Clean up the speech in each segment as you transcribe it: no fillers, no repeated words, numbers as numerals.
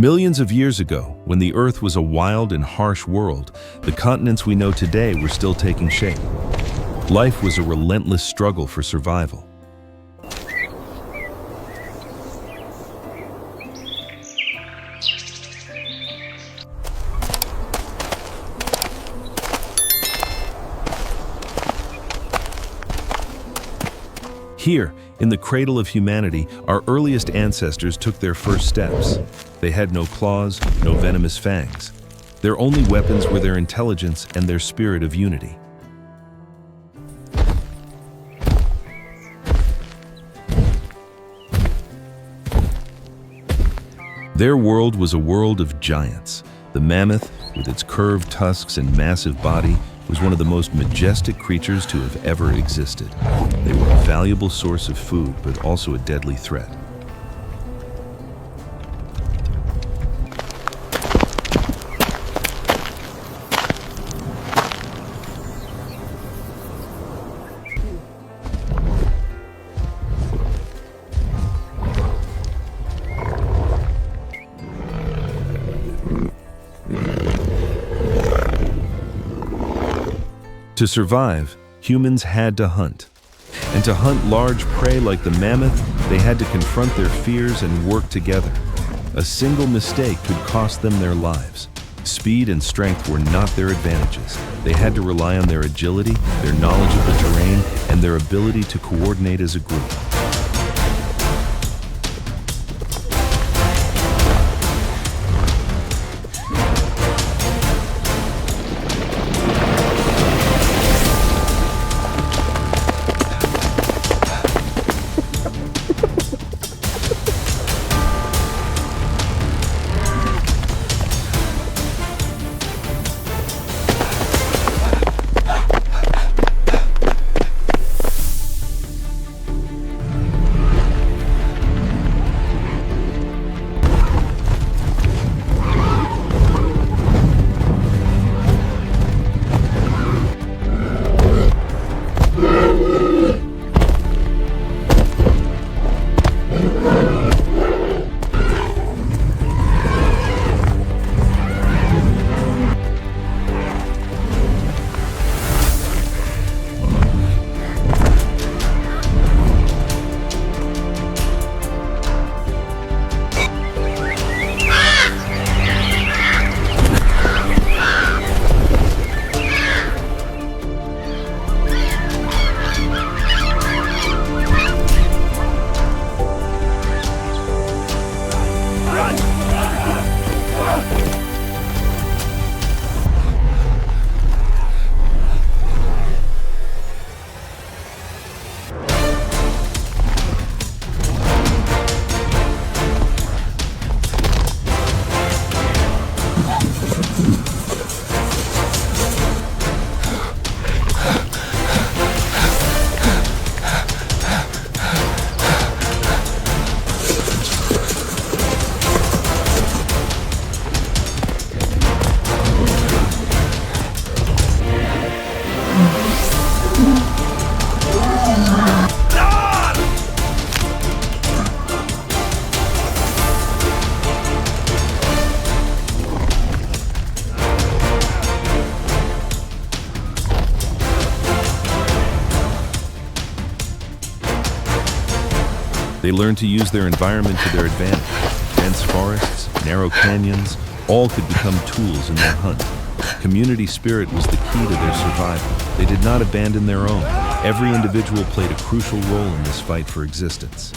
Millions of years ago, when the Earth was a wild and harsh world, the continents we know today were still taking shape. Life was a relentless struggle for survival. Here, in the cradle of humanity, our earliest ancestors took their first steps. They had no claws, no venomous fangs. Their only weapons were their intelligence and their spirit of unity. Their world was a world of giants. The mammoth, with its curved tusks and massive body, was one of the most majestic creatures to have ever existed. They were a valuable source of food, but also a deadly threat. To survive, humans had to hunt. And to hunt large prey like the mammoth, they had to confront their fears and work together. A single mistake could cost them their lives. Speed and strength were not their advantages. They had to rely on their agility, their knowledge of the terrain, and their ability to coordinate as a group. They learned to use their environment to their advantage. Dense forests, narrow canyons, all could become tools in their hunt. Community spirit was the key to their survival. They did not abandon their own. Every individual played a crucial role in this fight for existence.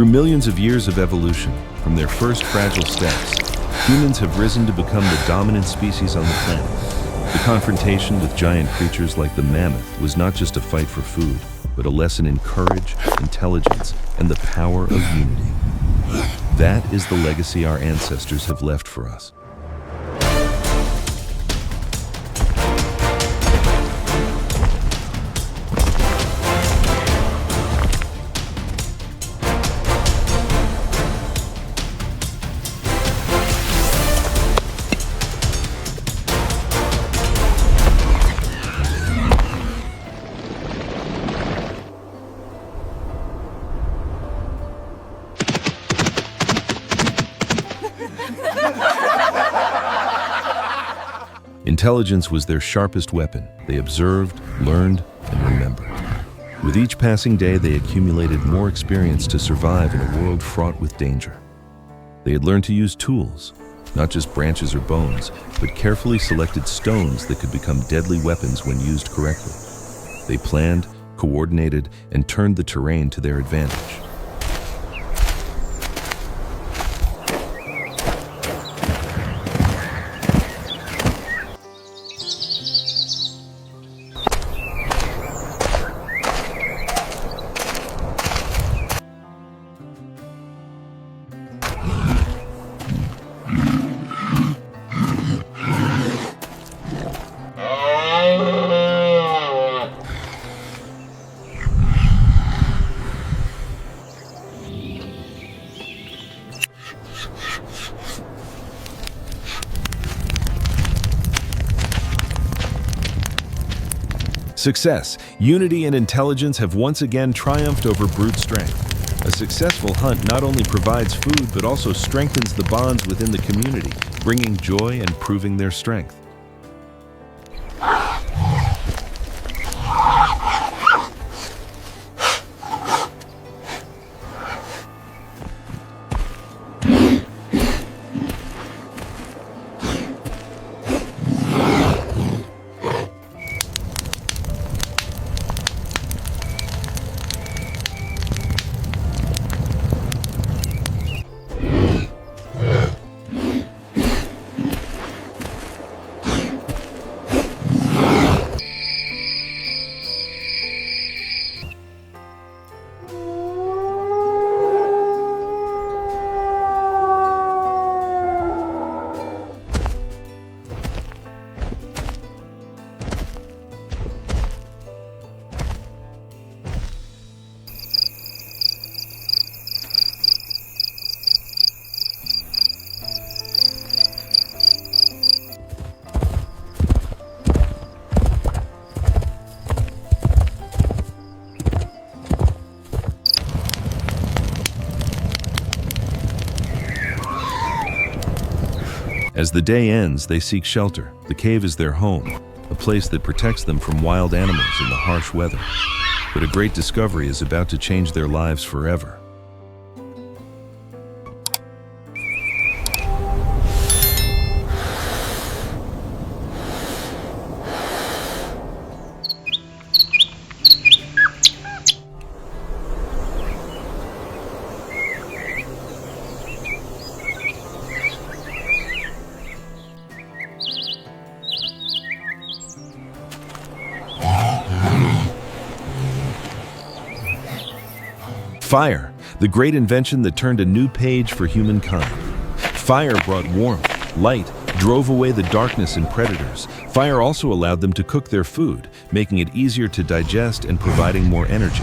Through millions of years of evolution, from their first fragile steps, humans have risen to become the dominant species on the planet. The confrontation with giant creatures like the mammoth was not just a fight for food, but a lesson in courage, intelligence, and the power of unity. That is the legacy our ancestors have left for us. Intelligence was their sharpest weapon. They observed, learned, and remembered. With each passing day, they accumulated more experience to survive in a world fraught with danger. They had learned to use tools, not just branches or bones, but carefully selected stones that could become deadly weapons when used correctly. They planned, coordinated, and turned the terrain to their advantage. Success, unity, and intelligence have once again triumphed over brute strength. A successful hunt not only provides food but also strengthens the bonds within the community, bringing joy and proving their strength. As the day ends, they seek shelter. The cave is their home, a place that protects them from wild animals and the harsh weather. But a great discovery is about to change their lives forever. Fire, the great invention that turned a new page for humankind. Fire brought warmth, light, drove away the darkness and predators. Fire also allowed them to cook their food, making it easier to digest and providing more energy.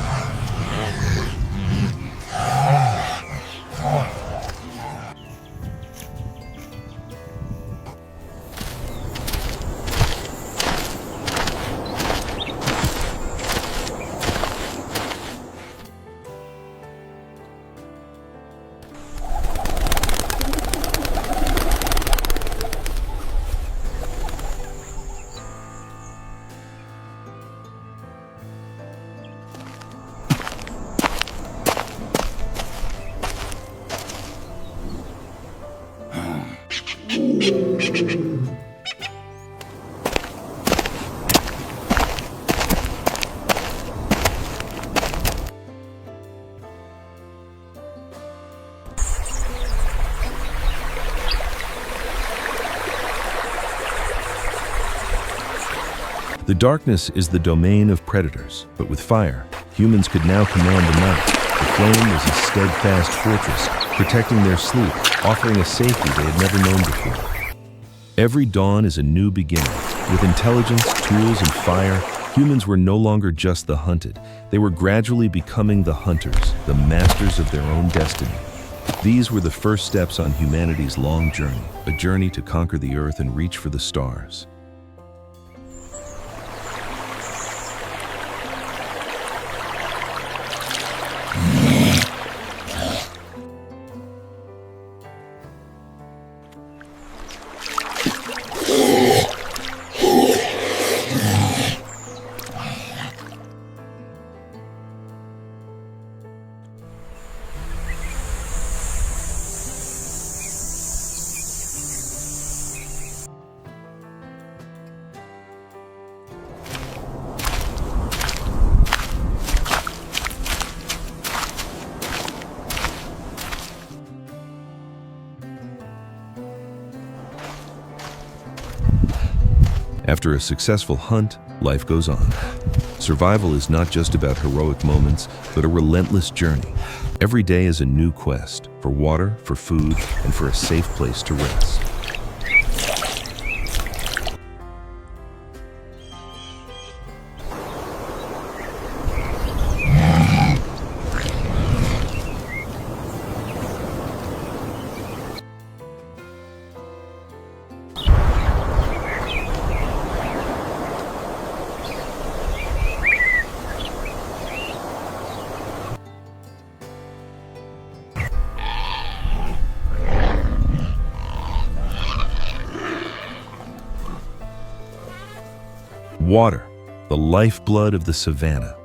The darkness is the domain of predators, but with fire, humans could now command the night. The flame was a steadfast fortress, protecting their sleep, offering a safety they had never known before. Every dawn is a new beginning. With intelligence, tools, and fire, humans were no longer just the hunted. They were gradually becoming the hunters, the masters of their own destiny. These were the first steps on humanity's long journey, a journey to conquer the earth and reach for the stars. After a successful hunt, life goes on. Survival is not just about heroic moments, but a relentless journey. Every day is a new quest for water, for food, and for a safe place to rest. Water, the lifeblood of the savanna.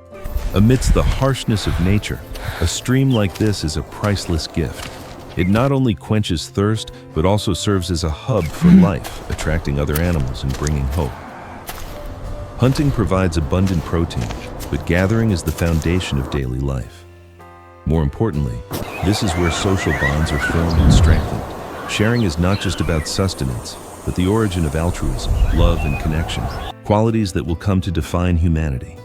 Amidst the harshness of nature, a stream like this is a priceless gift. It not only quenches thirst, but also serves as a hub for life, attracting other animals and bringing hope. Hunting provides abundant protein, but gathering is the foundation of daily life. More importantly, this is where social bonds are formed and strengthened. Sharing is not just about sustenance, but the origin of altruism, love, and connection, qualities that will come to define humanity.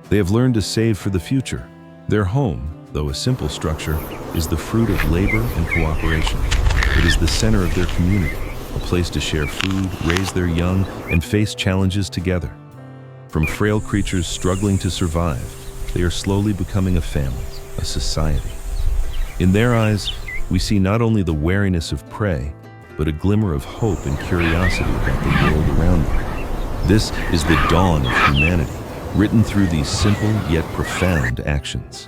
They have learned to save for the future. Their home, though a simple structure, is the fruit of labor and cooperation. It is the center of their community, a place to share food, raise their young, and face challenges together. From frail creatures struggling to survive, they are slowly becoming a family, a society. In their eyes, we see not only the wariness of prey, but a glimmer of hope and curiosity about the world around them. This is the dawn of humanity, written through these simple yet profound actions.